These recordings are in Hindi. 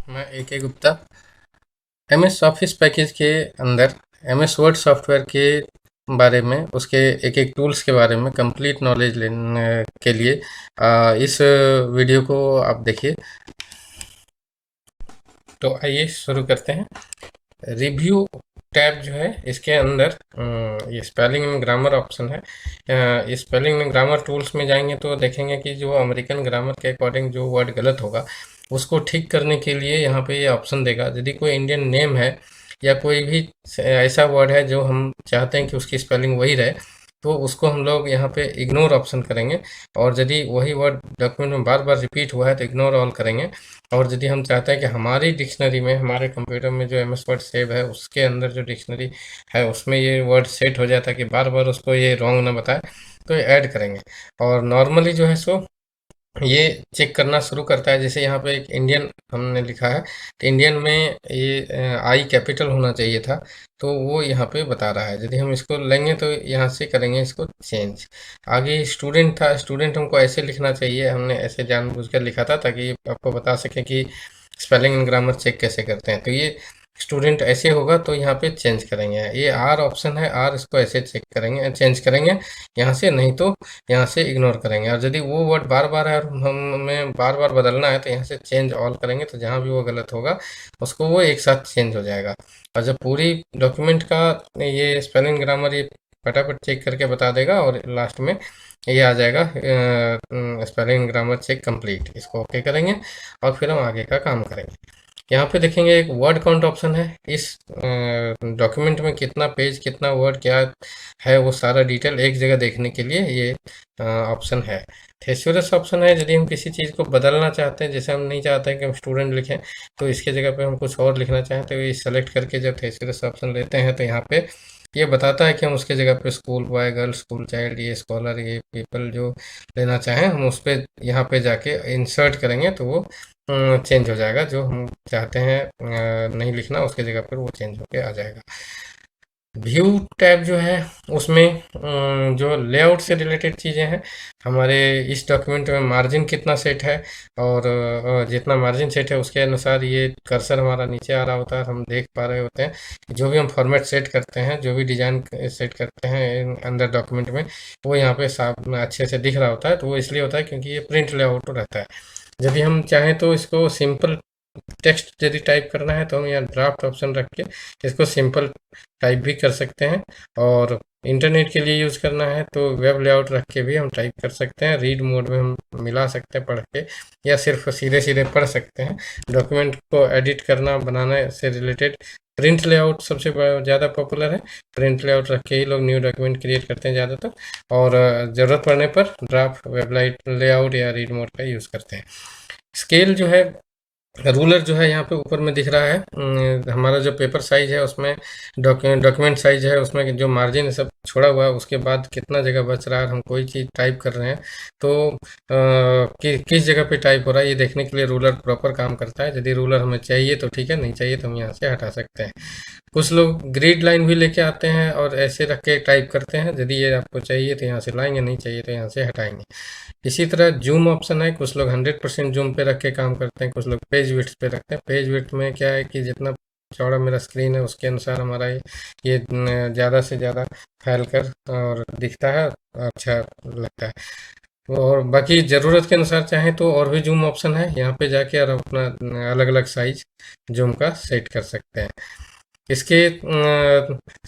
मैं AK Gupta. MS office package के अंदर MS वर्ड सॉफ्टवेयर के बारे में, उसके एक एक टूल्स के बारे में कंप्लीट नॉलेज लेने के लिए इस वीडियो को आप देखिए। तो आइए शुरू करते हैं। रिव्यू टैब जो है इसके अंदर ये स्पेलिंग एंड ग्रामर ऑप्शन है। ये स्पेलिंग एंड ग्रामर टूल्स में जाएंगे तो देखेंगे कि जो अमेरिकन ग्रामर के अकॉर्डिंग जो वर्ड गलत होगा उसको ठीक करने के लिए यहाँ पे ये ऑप्शन देगा। यदि कोई इंडियन नेम है या कोई भी ऐसा वर्ड है जो हम चाहते हैं कि उसकी स्पेलिंग वही रहे, तो उसको हम लोग यहाँ पे इग्नोर ऑप्शन करेंगे। और यदि वही वर्ड डॉक्यूमेंट में बार बार रिपीट हुआ है तो इग्नोर ऑल करेंगे। और यदि हम चाहते हैं कि हमारी डिक्शनरी में, हमारे कंप्यूटर में जो MS वर्ड सेव है उसके अंदर जो डिक्शनरी है उसमें ये वर्ड सेट हो जाता है कि बार बार उसको ये रॉन्ग ना बताए, तो ये ऐड करेंगे। और नॉर्मली जो है सो ये चेक करना शुरू करता है। जैसे यहाँ पे एक इंडियन हमने लिखा है तो इंडियन में ये आई कैपिटल होना चाहिए था, तो वो यहाँ पे बता रहा है। यदि हम इसको लेंगे तो यहाँ से करेंगे इसको चेंज। आगे स्टूडेंट था, स्टूडेंट हमको ऐसे लिखना चाहिए, हमने ऐसे जानबूझकर लिखा था ताकि आपको बता सके कि स्पेलिंग एंड ग्रामर चेक कैसे करते हैं। तो ये स्टूडेंट ऐसे होगा तो यहाँ पे चेंज करेंगे। ये आर ऑप्शन है, आर इसको ऐसे चेक करेंगे, चेंज करेंगे यहाँ से, नहीं तो यहाँ से इग्नोर करेंगे। और यदि वो वर्ड बार बार है और हमें बार बार बदलना है तो यहाँ से चेंज ऑल करेंगे, तो जहाँ भी वो गलत होगा उसको वो एक साथ चेंज हो जाएगा। और जब पूरी डॉक्यूमेंट का ये स्पेलिंग ग्रामर ये फटाफट चेक करके बता देगा और लास्ट में ये आ जाएगा स्पेलिंग ग्रामर चेक कंप्लीट। इसको ओके करेंगे और फिर हम आगे का काम करेंगे। यहाँ पे देखेंगे एक वर्ड काउंट ऑप्शन है। इस डॉक्यूमेंट में कितना पेज, कितना वर्ड, क्या है, वो सारा डिटेल एक जगह देखने के लिए ये ऑप्शन है। थेसोरस ऑप्शन है, यदि हम किसी चीज़ को बदलना चाहते हैं, जैसे हम नहीं चाहते हैं कि हम स्टूडेंट लिखें तो इसके जगह पे हम कुछ और लिखना चाहें, तो ये सेलेक्ट करके जब थेसोरस ऑप्शन लेते हैं तो यहाँ पे ये बताता है कि हम उसके जगह पे school boy, girl, school child, ये स्कॉलर, ये पीपल जो लेना चाहें हम उस पर यहाँ पे जाके इंसर्ट करेंगे तो वो चेंज हो जाएगा। जो हम चाहते हैं नहीं लिखना उसके जगह पर वो चेंज होके आ जाएगा। व्यू टैब जो है उसमें जो लेआउट से रिलेटेड चीज़ें हैं, हमारे इस डॉक्यूमेंट में मार्जिन कितना सेट है, और जितना मार्जिन सेट है उसके अनुसार ये कर्सर हमारा नीचे आ रहा होता है, हम देख पा रहे होते हैं। जो भी हम फॉर्मेट सेट करते हैं, जो भी डिज़ाइन सेट करते हैं अंदर डॉक्यूमेंट में, वो यहाँ पे साफ अच्छे से दिख रहा होता है। तो वो इसलिए होता है क्योंकि ये प्रिंट लेआउट रहता है। यदि हम चाहें तो इसको सिंपल टेक्स्ट यदि टाइप करना है तो हम यहाँ ड्राफ्ट ऑप्शन रख के इसको सिंपल टाइप भी कर सकते हैं। और इंटरनेट के लिए यूज़ करना है तो वेब लेआउट रख के भी हम टाइप कर सकते हैं। रीड मोड में हम मिला सकते हैं पढ़ के, या सिर्फ सीधे सीधे पढ़ सकते हैं। डॉक्यूमेंट को एडिट करना, बनाने से रिलेटेड प्रिंट लेआउट सबसे ज़्यादा पॉपुलर है। प्रिंट लेआउट रख के ही लोग न्यू डॉक्यूमेंट क्रिएट करते हैं ज़्यादातर। और ज़रूरत पड़ने पर ड्राफ्ट वेब लेआउट या रीड मोड का यूज़ करते हैं। स्केल जो है, रूलर जो है यहाँ पे ऊपर में दिख रहा है। हमारा जो पेपर साइज है उसमें, डॉक्यूमेंट साइज है उसमें जो मार्जिन सब छोड़ा हुआ है उसके बाद कितना जगह बच रहा है, हम कोई चीज़ टाइप कर रहे हैं तो किस जगह पे टाइप हो रहा है ये देखने के लिए रूलर प्रॉपर काम करता है। यदि रूलर हमें चाहिए तो ठीक है, नहीं चाहिए तो हम यहाँ से हटा सकते हैं। कुछ लोग ग्रिड लाइन भी लेके आते हैं और ऐसे रख के टाइप करते हैं। यदि ये आपको चाहिए तो यहाँ से लाएंगे, नहीं चाहिए तो यहाँ से हटाएंगे। इसी तरह जूम ऑप्शन है, कुछ लोग 100% जूम पे रख के काम करते हैं, कुछ लोग पेज विड्थ पे रखते हैं। पेज विड्थ में क्या है कि जितना चौड़ा मेरा स्क्रीन है उसके अनुसार हमारा ये ज़्यादा से ज़्यादा फैल कर और दिखता है, अच्छा लगता है। और बाकी ज़रूरत के अनुसार चाहें तो और भी जूम ऑप्शन है, यहाँ पे जाके और अपना अलग अलग साइज जूम का सेट कर सकते हैं। इसके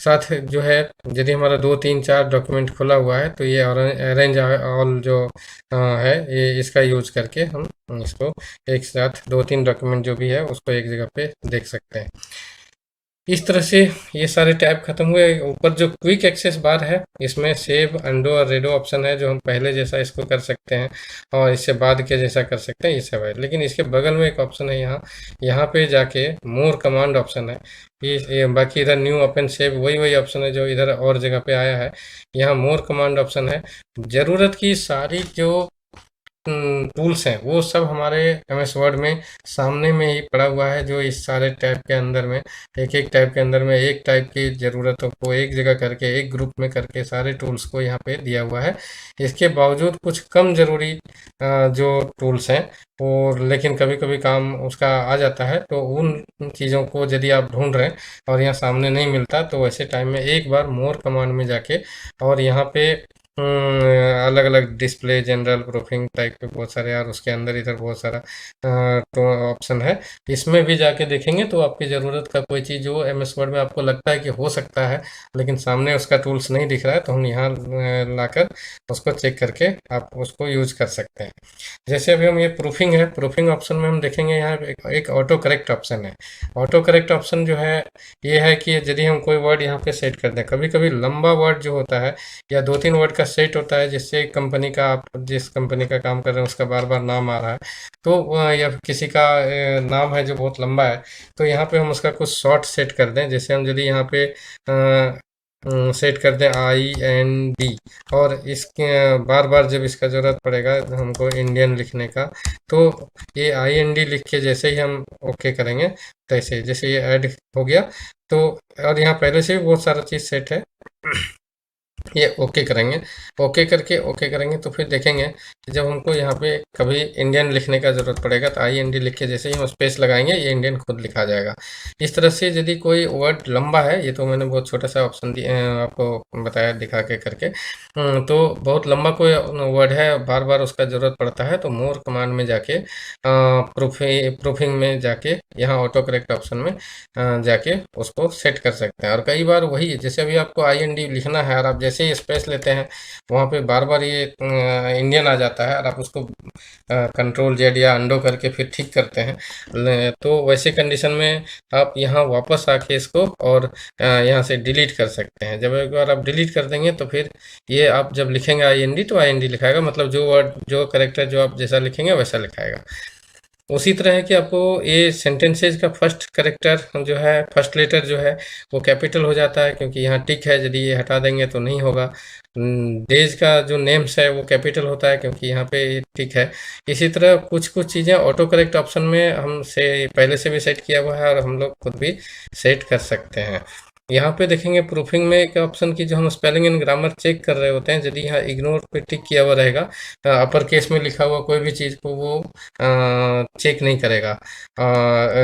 साथ जो है, यदि हमारा 2 3 4 डॉक्यूमेंट खुला हुआ है तो ये अरेंज ऑल जो है, ये इसका यूज करके हम इसको एक साथ 2 3 डॉक्यूमेंट जो भी है उसको एक जगह पे देख सकते हैं। इस तरह से ये सारे टैब खत्म हुए। ऊपर जो क्विक एक्सेस बार है इसमें सेव, अंडो और रेडो ऑप्शन है, जो हम पहले जैसा इसको कर सकते हैं और इससे बाद के जैसा कर सकते हैं, ये सब है। लेकिन इसके बगल में एक ऑप्शन है यहाँ, यहाँ पे जाके मोर कमांड ऑप्शन है। बाकी इधर न्यू ओपन सेव वही वही ऑप्शन है जो इधर और जगह पे आया है। यहाँ मोर कमांड ऑप्शन है। ज़रूरत की सारी जो टूल्स हैं वो सब हमारे एमएस वर्ड में सामने में ही पड़ा हुआ है, जो इस सारे टैब के अंदर में एक एक टैब के अंदर में एक टाइप की ज़रूरतों को एक जगह करके एक ग्रुप में करके सारे टूल्स को यहाँ पे दिया हुआ है। इसके बावजूद कुछ कम ज़रूरी जो टूल्स हैं वो, लेकिन कभी कभी काम उसका आ जाता है, तो उन चीज़ों को यदि आप ढूंढ रहे हैं और यहाँ सामने नहीं मिलता, तो वैसे टाइम में एक बार मोर कमांड में जाके और यहाँ पे अलग अलग डिस्प्ले जनरल प्रूफिंग टाइप के बहुत सारे, और उसके अंदर इधर बहुत सारा तो ऑप्शन है। इसमें भी जाके देखेंगे तो आपकी ज़रूरत का कोई चीज़ जो एमएस वर्ड में आपको लगता है कि हो सकता है, लेकिन सामने उसका टूल्स नहीं दिख रहा है, तो हम यहाँ लाकर उसको चेक करके आप उसको यूज कर सकते हैं। जैसे अभी हम ये प्रूफिंग है, प्रूफिंग ऑप्शन में हम देखेंगे यहाँ एक ऑटो करेक्ट ऑप्शन है। ऑटो करेक्ट ऑप्शन जो है ये है कि यदि हम कोई वर्ड यहाँ पे सेट कर दें, कभी कभी लंबा वर्ड जो होता है या दो तीन वर्ड का सेट होता है, जिससे कंपनी का, आप जिस कंपनी का काम कर रहे हैं उसका बार बार नाम आ रहा है, तो या किसी का नाम है जो बहुत लंबा है, तो यहाँ पे हम उसका कुछ शॉर्ट सेट कर दें। जैसे हम यदि यहाँ पे सेट कर दें IND, और इसके बार बार जब इसका ज़रूरत पड़ेगा हमको इंडियन लिखने का, तो ये IND लिख के जैसे ही हम ओके करेंगे, तैसे जैसे ये ऐड हो गया, तो और यहाँ पहले से भी बहुत सारा चीज़ सेट है, ये ओके करेंगे। ओके करके ओके करेंगे तो फिर देखेंगे कि जब हमको यहाँ पे कभी इंडियन लिखने का ज़रूरत पड़ेगा, तो IND लिख के जैसे ही हम स्पेस लगाएंगे, ये इंडियन खुद लिखा जाएगा। इस तरह से यदि कोई वर्ड लंबा है, ये तो मैंने बहुत छोटा सा ऑप्शन आपको बताया दिखा के करके, तो बहुत लंबा कोई वर्ड है, बार बार उसका ज़रूरत पड़ता है, तो मोर कमांड में जाके प्रूफिंग में जाके यहाँ ऑटो करेक्ट ऑप्शन में जाके उसको सेट कर सकते हैं। और कई बार वही है, जैसे अभी आपको IND लिखना है और आप जैसे ही स्पेस लेते हैं, वहाँ पे बार बार ये इंडियन आ जाता है, और आप उसको कंट्रोल जेड या अंडो करके फिर ठीक करते हैं, तो वैसे कंडीशन में आप यहाँ वापस आके इसको और यहाँ से डिलीट कर सकते हैं। जब एक बार आप डिलीट कर देंगे, तो फिर ये आप जब लिखेंगे IND, तो IND लिखाएगा, मतलब जो वर्ड जो करेक्टर जो आप जैसा लिखेंगे वैसा लिखाएगा। उसी तरह है कि आपको ये सेंटेंसेज का फर्स्ट करेक्टर जो है, फर्स्ट लेटर जो है वो कैपिटल हो जाता है, क्योंकि यहाँ टिक है, यदि ये हटा देंगे तो नहीं होगा। डेज का जो नेम्स है वो कैपिटल होता है, क्योंकि यहाँ पे टिक है। इसी तरह कुछ कुछ चीज़ें ऑटो करेक्ट ऑप्शन में हम से पहले से भी सेट किया हुआ है, और हम लोग खुद भी सेट कर सकते हैं। यहाँ पे देखेंगे प्रूफिंग में एक ऑप्शन की, जो हम स्पेलिंग एंड ग्रामर चेक कर रहे होते हैं, यदि यहाँ इग्नोर पे टिक किया हुआ रहेगा, अपर केस में लिखा हुआ कोई भी चीज़ को वो चेक नहीं करेगा,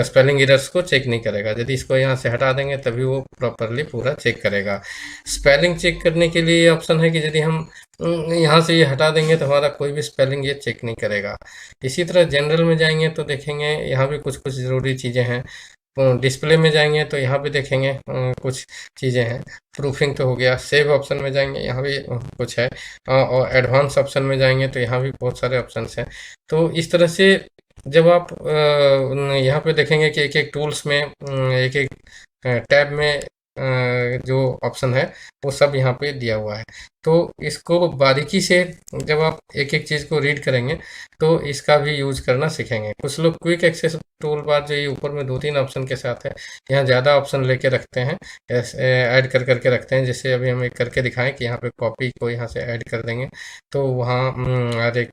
स्पेलिंग एरर्स को चेक नहीं करेगा। यदि इसको यहाँ से हटा देंगे तभी वो प्रॉपरली पूरा चेक करेगा। स्पेलिंग चेक करने के लिए ये ऑप्शन है कि यदि हम यहाँ से ये हटा देंगे तो हमारा कोई भी स्पेलिंग ये चेक नहीं करेगा। इसी तरह जनरल में जाएंगे तो देखेंगे यहाँ भी कुछ कुछ ज़रूरी चीज़ें हैं। डिस्प्ले में जाएंगे तो यहाँ भी देखेंगे कुछ चीज़ें हैं। प्रूफिंग तो हो गया। सेव ऑप्शन में जाएंगे, यहाँ भी कुछ है, और एडवांस ऑप्शन में जाएंगे तो यहाँ भी बहुत सारे ऑप्शंस हैं। तो इस तरह से जब आप यहाँ पे देखेंगे कि एक एक टूल्स में एक एक टैब में जो ऑप्शन है वो सब यहाँ पे दिया हुआ है। तो इसको बारीकी से जब आप एक एक चीज़ को रीड करेंगे तो इसका भी यूज करना सीखेंगे। कुछ लोग क्विक एक्सेस टूल बार जो ये ऊपर में दो तीन ऑप्शन के साथ है, यहाँ ज़्यादा ऑप्शन लेके रखते हैं, ऐड कर करके रखते हैं। जैसे अभी हम एक करके दिखाएं कि यहाँ पे कॉपी को यहाँ से ऐड कर देंगे, तो वहाँ और एक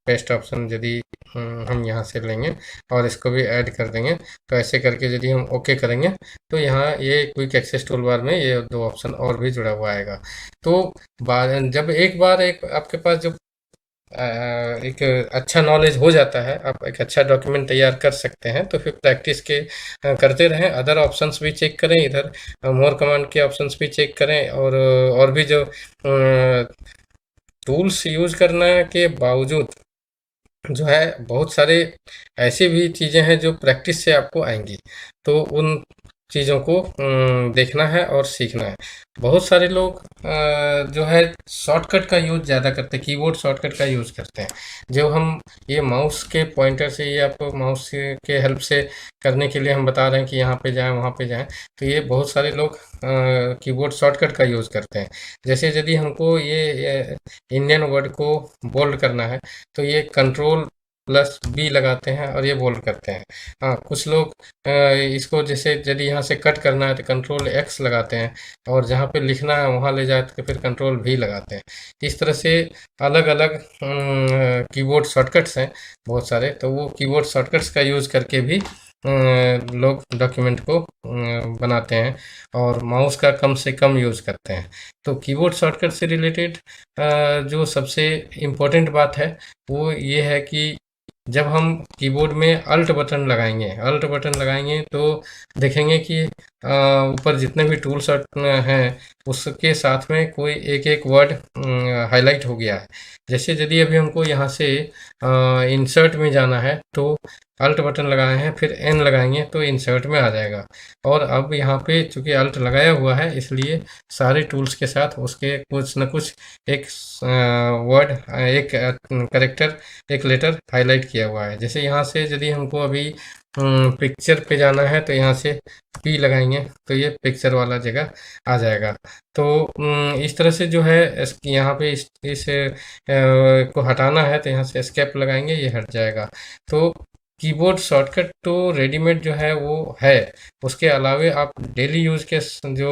पेस्ट ऑप्शन यदि हम यहाँ से लेंगे और इसको भी ऐड कर देंगे, तो ऐसे करके यदि हम ओके करेंगे तो यहाँ ये क्विक एक्सेस टूल बार में ये दो ऑप्शन और भी जुड़ा हुआ आएगा। तो जब एक बार एक आपके पास जो एक अच्छा नॉलेज हो जाता है, आप एक अच्छा डॉक्यूमेंट तैयार कर सकते हैं, तो फिर प्रैक्टिस के करते रहें। अदर ऑप्शंस भी चेक करें, इधर मोर कमांड के ऑप्शंस भी चेक करें, और भी जो टूल्स यूज करने के बावजूद जो है बहुत सारे ऐसी भी चीज़ें हैं जो प्रैक्टिस से आपको आएंगी, तो उन चीज़ों को देखना है और सीखना है। बहुत सारे लोग जो है शॉर्टकट का यूज़ ज़्यादा करते हैं, कीबोर्ड शॉर्टकट का यूज़ करते हैं। जो हम ये माउस के पॉइंटर से, ये आपको माउस के हेल्प से करने के लिए हम बता रहे हैं कि यहाँ पे जाएं वहाँ पे जाएं, तो ये बहुत सारे लोग कीबोर्ड शॉर्टकट का यूज़ करते हैं। जैसे यदि हमको ये इंडियन वर्ड को बोल्ड करना है, तो ये कंट्रोल प्लस बी लगाते हैं और ये बोल्ड करते हैं। हाँ, कुछ लोग इसको जैसे यदि यहाँ से कट करना है तो कंट्रोल एक्स लगाते हैं, और जहाँ पे लिखना है वहाँ ले जाके तो फिर कंट्रोल भी लगाते हैं। इस तरह से अलग अलग कीबोर्ड शॉर्टकट्स हैं बहुत सारे, तो वो कीबोर्ड शॉर्टकट्स का यूज़ करके भी लोग डॉक्यूमेंट को बनाते हैं, और माउस का कम से कम यूज़ करते हैं। तो कीबोर्ड शॉर्टकट से रिलेटेड जो सबसे इम्पोर्टेंट बात है वो ये है कि जब हम कीबोर्ड में अल्ट बटन लगाएंगे तो देखेंगे कि ऊपर जितने भी टूल्स हैं उसके साथ में कोई एक एक वर्ड हाईलाइट हो गया है। जैसे यदि अभी हमको यहाँ से इंसर्ट में जाना है तो अल्ट बटन लगाए हैं, फिर एन लगाएंगे तो इंसर्ट में आ जाएगा। और अब यहाँ पे चूंकि अल्ट लगाया हुआ है इसलिए सारे टूल्स के साथ उसके कुछ न कुछ एक वर्ड, एक करेक्टर, एक लेटर हाईलाइट किया हुआ है। जैसे यहाँ से यदि हमको अभी पिक्चर पे जाना है तो यहाँ से पी लगाएंगे तो ये पिक्चर वाला जगह आ जाएगा। तो इस तरह से जो है यहाँ पे को हटाना है तो यहाँ से एस्केप लगाएंगे, ये हट जाएगा। तो कीबोर्ड शॉर्टकट तो रेडीमेड जो है वो है, उसके अलावे आप डेली यूज़ के जो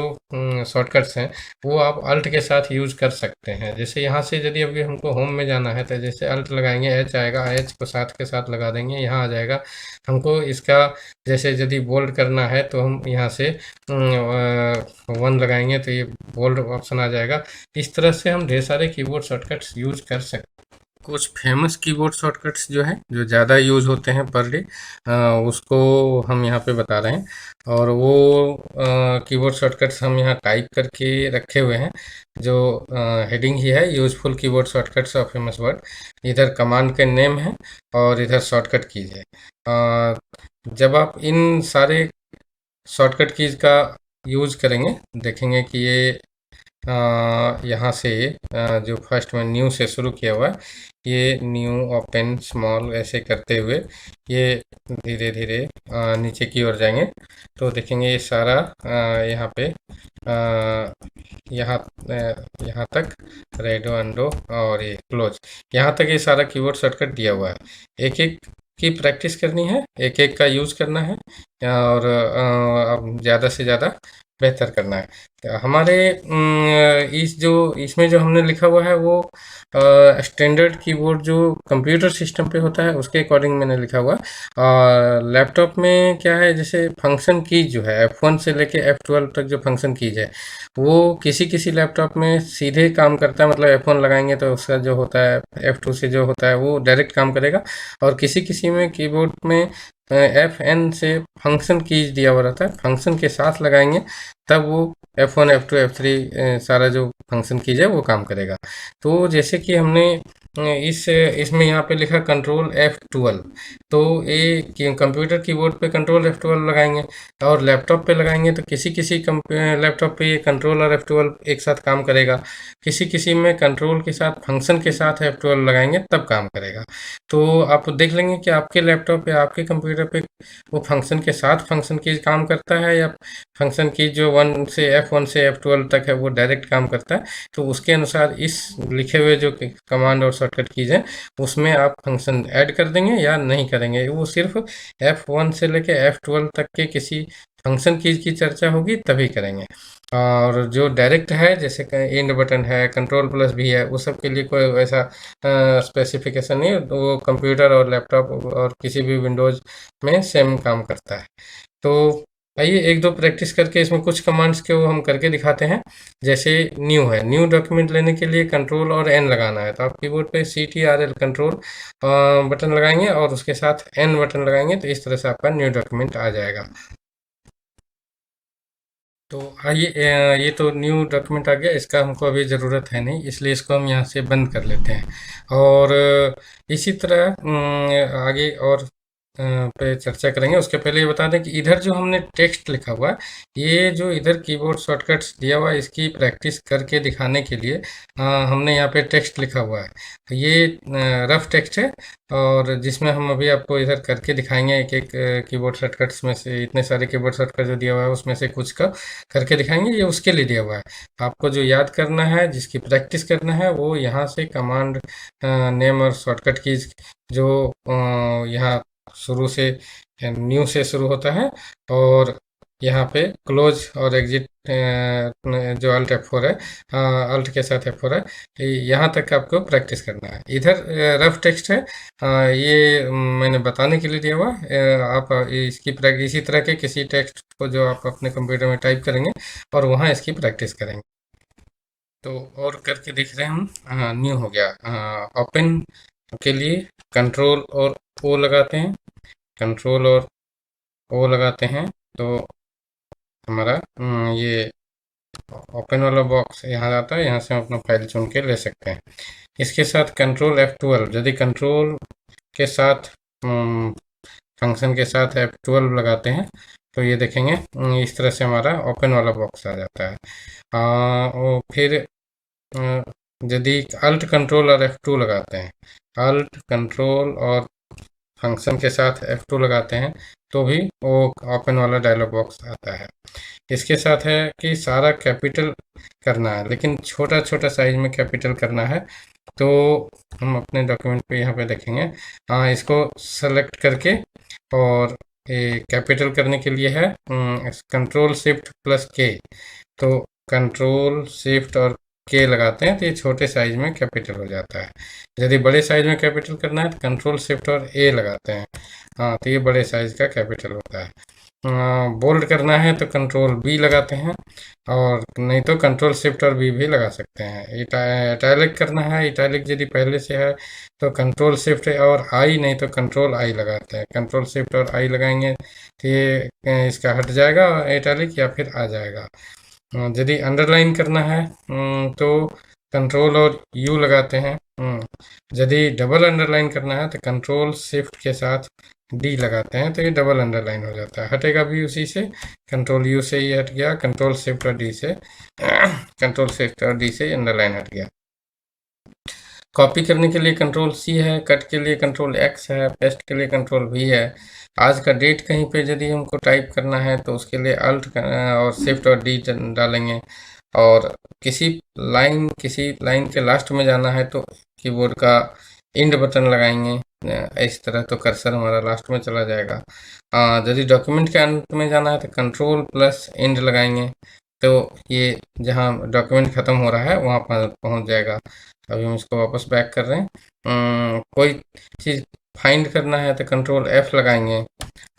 शॉर्टकट्स हैं वो आप अल्ट के साथ यूज़ कर सकते हैं। जैसे यहाँ से यदि अभी हमको होम में जाना है तो जैसे अल्ट लगाएंगे एच आएगा, एच को साथ के साथ लगा देंगे, यहाँ आ जाएगा। हमको इसका जैसे यदि बोल्ड करना है तो हम यहाँ से 1 लगाएंगे तो ये बोल्ड ऑप्शन आ जाएगा। इस तरह से हम ढेर सारे कीबोर्ड शॉर्टकट्स यूज कर सकते हैं। कुछ फेमस कीबोर्ड शॉर्टकट्स जो हैं जो ज़्यादा यूज़ होते हैं पर डे, उसको हम यहाँ पे बता रहे हैं। और वो कीबोर्ड शॉर्टकट्स हम यहाँ टाइप करके रखे हुए हैं, जो हेडिंग ही है useful keyboard shortcuts of famous word. इधर कमांड के नेम है और इधर शॉर्टकट कीज है। जब आप इन सारे शॉर्टकट कीज का यूज करेंगे देखेंगे कि ये यहाँ से जो फर्स्ट में न्यू से शुरू किया हुआ है, ये न्यू, ओपन, स्मॉल ऐसे करते हुए ये धीरे धीरे नीचे की ओर जाएंगे तो देखेंगे ये सारा यहाँ पे यहाँ यहाँ तक रेडो, अंडो और ये क्लोज, यहाँ तक ये सारा कीबोर्ड शॉर्टकट दिया हुआ है। एक एक की प्रैक्टिस करनी है, एक एक का यूज़ करना है, और अब ज़्यादा से ज़्यादा बेहतर करना है। हमारे इस जो इसमें जो हमने लिखा हुआ है वो स्टैंडर्ड कीबोर्ड जो कंप्यूटर सिस्टम पे होता है उसके अकॉर्डिंग मैंने लिखा हुआ है। और लैपटॉप में क्या है, जैसे फंक्शन कीज जो है F1 से लेके F12 तक जो फंक्शन कीज है वो किसी किसी लैपटॉप में सीधे काम करता है, मतलब F1 लगाएंगे तो उसका जो होता है F2 से जो होता है वो डायरेक्ट काम करेगा। और किसी किसी में कीबोर्ड में F1 से फंक्शन कीज दिया हुआ रहता है, फंक्शन के साथ लगाएंगे तब वो F1, F2, F3 सारा जो फंक्शन कीज है वो काम करेगा। तो जैसे कि हमने इसमें यहाँ पे लिखा कंट्रोल F12, तो ये कंप्यूटर कीबोर्ड पे कंट्रोल F12 लगाएंगे, और लैपटॉप पे लगाएंगे तो किसी किसी लैपटॉप पे ये कंट्रोल और F12 एक साथ काम करेगा, किसी किसी में कंट्रोल के साथ फंक्शन के साथ F12 लगाएंगे तब काम करेगा। तो आप देख लेंगे कि आपके लैपटॉप या आपके कंप्यूटर पे वो फंक्शन के साथ फंक्शन की काम करता है, या फंक्शन की जो 1 से F12 तक है वो डायरेक्ट काम करता है। तो उसके अनुसार इस लिखे हुए जो कमांड और शॉर्टकट कीज हैं उसमें आप फंक्शन ऐड कर देंगे या नहीं करेंगे, वो सिर्फ F1 से लेके F12 तक के किसी फंक्शन कीज की चर्चा होगी तभी करेंगे। और जो डायरेक्ट है जैसे एंड बटन है, कंट्रोल प्लस भी है, वो सब के लिए कोई वैसा स्पेसिफिकेशन नहीं है, वो कंप्यूटर और लैपटॉप और किसी भी विंडोज में सेम काम करता है। तो आइए एक दो प्रैक्टिस करके इसमें कुछ कमांड्स के वो हम करके दिखाते हैं। जैसे न्यू है, न्यू डॉक्यूमेंट लेने के लिए कंट्रोल और एन लगाना है, तो आप कीबोर्ड पे CTRL कंट्रोल बटन लगाएंगे और उसके साथ एन बटन लगाएंगे तो इस तरह से आपका न्यू डॉक्यूमेंट आ जाएगा। तो आइए ये तो न्यू डॉक्यूमेंट आ गया, इसका हमको अभी ज़रूरत है नहीं इसलिए इसको हम यहाँ से बंद कर लेते हैं। और इसी तरह आगे और पे चर्चा करेंगे। उसके पहले ये बता दें कि इधर जो हमने टेक्स्ट लिखा हुआ है, ये जो इधर कीबोर्ड शॉर्टकट्स दिया हुआ है, इसकी प्रैक्टिस करके दिखाने के लिए हमने यहाँ पे टेक्स्ट लिखा हुआ है। तो ये रफ टेक्स्ट है, और जिसमें हम अभी आपको इधर करके दिखाएंगे एक एक कीबोर्ड शॉर्टकट्स में से, इतने सारे कीबोर्ड शॉर्टकट जो दिया हुआ है उसमें से कुछ का करके दिखाएंगे। ये उसके लिए दिया हुआ है। आपको जो याद करना है, जिसकी प्रैक्टिस करना है, वो यहाँ से कमांड नेम और शॉर्टकट कीज जो यहाँ शुरू से न्यू से शुरू होता है, और यहाँ पे क्लोज और एग्जिट जो अल्ट F4 है, अल्ट के साथ F4 है, यहाँ तक आपको प्रैक्टिस करना है। इधर रफ टेक्स्ट है, ये मैंने बताने के लिए दिया हुआ है। आप इसकी प्रैक्टिस इसी तरह के किसी टेक्स्ट को जो आप अपने कंप्यूटर में टाइप करेंगे और वहाँ इसकी प्रैक्टिस करेंगे। तो और करके देख रहे हैं हम। न्यू हो गया। ओपन के लिए कंट्रोल और ओ लगाते हैं, कंट्रोल और ओ लगाते हैं, तो हमारा ये ओपन वाला बॉक्स यहाँ आता है। यहाँ से हम अपना फाइल चुन के ले सकते हैं। इसके साथ कंट्रोल F12, यदि कंट्रोल के साथ फंक्शन के साथ F12 लगाते हैं तो ये देखेंगे इस तरह से हमारा ओपन वाला बॉक्स आ जाता है। और फिर यदि अल्ट कंट्रोल और F2 लगाते हैं, अल्ट कंट्रोल और फंक्शन के साथ F2 लगाते हैं, तो भी वो ओपन वाला डायलॉग बॉक्स आता है। इसके साथ है कि सारा कैपिटल करना है, लेकिन छोटा छोटा साइज में कैपिटल करना है। तो हम अपने डॉक्यूमेंट पे यहाँ पे देखेंगे, इसको सेलेक्ट करके, और ये कैपिटल करने के लिए है कंट्रोल शिफ्ट प्लस के। तो कंट्रोल शिफ्ट और के लगाते हैं तो ये छोटे साइज में कैपिटल हो जाता है। यदि बड़े साइज में कैपिटल करना है तो कंट्रोल शिफ्ट और ए लगाते हैं, तो ये बड़े साइज का कैपिटल होता है। बोल्ड करना है तो कंट्रोल बी लगाते हैं, और नहीं तो कंट्रोल शिफ्ट और बी भी लगा सकते हैं। इटैलिक करना है, इटैलिक यदि पहले से है तो कंट्रोल शिफ्ट और आई, नहीं तो कंट्रोल आई लगाते हैं। कंट्रोल शिफ्ट और आई लगाएंगे तो ये इसका हट जाएगा इटैलिक, या फिर आ जाएगा। यदि अंडरलाइन करना है तो कंट्रोल और यू लगाते हैं। यदि डबल अंडरलाइन करना है तो कंट्रोल शिफ्ट के साथ डी लगाते हैं, तो ये डबल अंडरलाइन हो जाता है। हटेगा भी उसी से, कंट्रोल यू से ये हट गया, कंट्रोल शिफ्ट और डी से कंट्रोल शिफ्ट और डी से अंडरलाइन हट गया। कॉपी करने के लिए कंट्रोल सी है, कट के लिए कंट्रोल एक्स है, पेस्ट के लिए कंट्रोल वी है। आज का डेट कहीं पे यदि हमको टाइप करना है तो उसके लिए अल्ट और शिफ्ट और डी डालेंगे। और किसी लाइन के लास्ट में जाना है तो कीबोर्ड का इंड बटन लगाएंगे। इस तरह तो कर्सर हमारा लास्ट में चला जाएगा। यदि डॉक्यूमेंट के अंत में जाना है तो कंट्रोल प्लस इंड लगाएंगे, तो ये जहाँ डॉक्यूमेंट ख़त्म हो रहा है वहाँ पर पहुँच जाएगा। अभी हम इसको वापस बैक कर रहे हैं। कोई चीज़ फाइंड करना है तो कंट्रोल F लगाएंगे,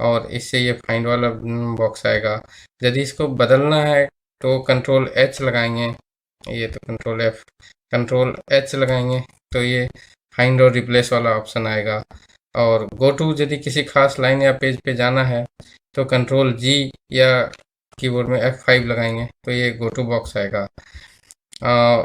और इससे ये फाइंड वाला बॉक्स आएगा। यदि इसको बदलना है तो कंट्रोल H लगाएंगे, ये तो कंट्रोल H लगाएंगे तो ये फाइंड और रिप्लेस वाला ऑप्शन आएगा। और गो टू यदि किसी खास लाइन या पेज पे जाना है तो कंट्रोल G या कीबोर्ड में F5 लगाएंगे तो ये गो टू बॉक्स आएगा।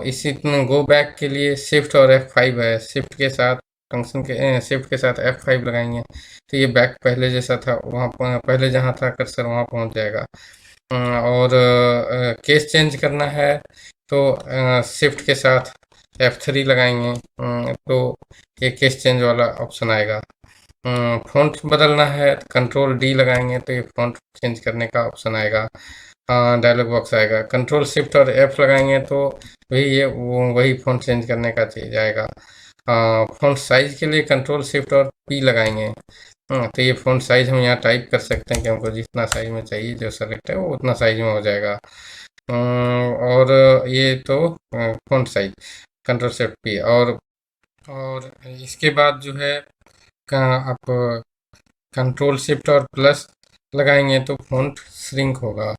इसी गो बैक के लिए शिफ्ट और F5 है। शिफ्ट के साथ फंक्शन के शिफ्ट के साथ F5 लगाएंगे तो ये बैक पहले जैसा था, वहाँ पहले जहाँ था कर्सर वहाँ पहुँच जाएगा। और केस चेंज करना है तो शिफ्ट के साथ F3 लगाएंगे, तो ये केस चेंज वाला ऑप्शन आएगा। फ़ॉन्ट बदलना है तो कंट्रोल डी लगाएंगे तो ये फ़ॉन्ट चेंज करने का ऑप्शन आएगा। डायलॉग बॉक्स आएगा। कंट्रोल शिफ्ट और F लगाएंगे तो वही फ़ॉन्ट चेंज करने का चीज आएगा। फ़ॉन्ट साइज के लिए कंट्रोल शिफ्ट और P लगाएंगे। तो ये फ़ॉन्ट साइज हम यहाँ टाइप कर सकते हैं कि हमको जितना साइज में चाहिए, जो सेलेक्ट है वो उतना साइज में हो जाएगा। और ये तो font size control shift P। और इसके बाद जो है आप कंट्रोल शिफ्ट और प्लस लगाएंगे तो फ़ॉन्ट श्रिंक होगा।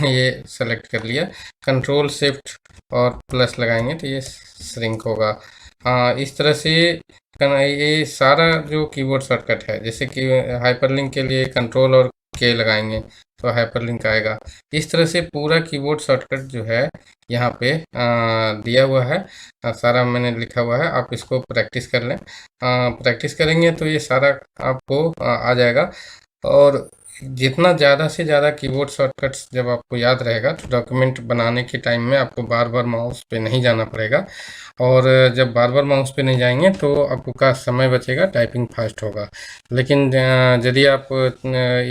ये सेलेक्ट कर लिया। कंट्रोल शिफ्ट और प्लस लगाएंगे तो ये श्रिंक होगा। इस तरह से ये सारा जो कीबोर्ड शॉर्टकट है, जैसे कि हाइपरलिंक के लिए कंट्रोल और के लगाएंगे तो हाइपरलिंक आएगा। इस तरह से पूरा कीबोर्ड शॉर्टकट जो है यहाँ पे दिया हुआ है, सारा मैंने लिखा हुआ है। आप इसको प्रैक्टिस कर लें। प्रैक्टिस करेंगे तो ये सारा आपको आ जाएगा। और जितना ज़्यादा से ज़्यादा कीबोर्ड शॉर्टकट्स जब आपको याद रहेगा तो डॉक्यूमेंट बनाने के टाइम में आपको बार बार माउस पे नहीं जाना पड़ेगा। और जब बार बार माउस पे नहीं जाएंगे तो आपका समय बचेगा, टाइपिंग फास्ट होगा। लेकिन यदि आप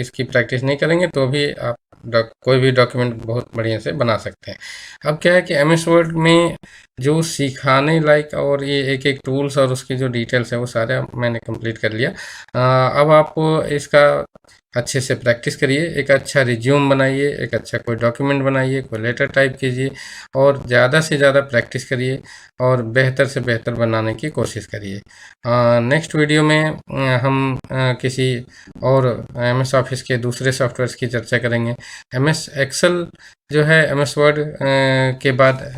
इसकी प्रैक्टिस नहीं करेंगे तो भी आप कोई भी डॉक्यूमेंट बहुत बढ़िया से बना सकते हैं। अब क्या है कि एम एस वर्ड में जो सिखाने लायक और ये एक एक टूल्स और उसकी जो डिटेल्स है वो सारे मैंने कंप्लीट कर लिया। अब आप इसका अच्छे से प्रैक्टिस करिए, एक अच्छा रिज्यूम बनाइए, एक अच्छा कोई डॉक्यूमेंट बनाइए, कोई लेटर टाइप कीजिए और ज़्यादा से ज़्यादा प्रैक्टिस करिए और बेहतर से बेहतर बनाने की कोशिश करिए। नेक्स्ट वीडियो में हम किसी और एम एस ऑफिस के दूसरे सॉफ्टवेयर्स की चर्चा करेंगे। एम एस एक्सेल जो है एम एस वर्ड के बाद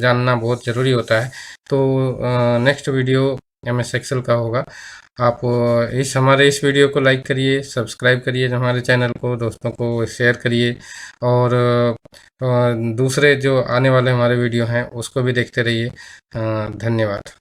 जानना बहुत ज़रूरी होता है। तो next video M S Excel का होगा। आप इस हमारे इस वीडियो को लाइक करिए, सब्सक्राइब करिए हमारे चैनल को, दोस्तों को शेयर करिए और दूसरे जो आने वाले हमारे वीडियो हैं उसको भी देखते रहिए। धन्यवाद।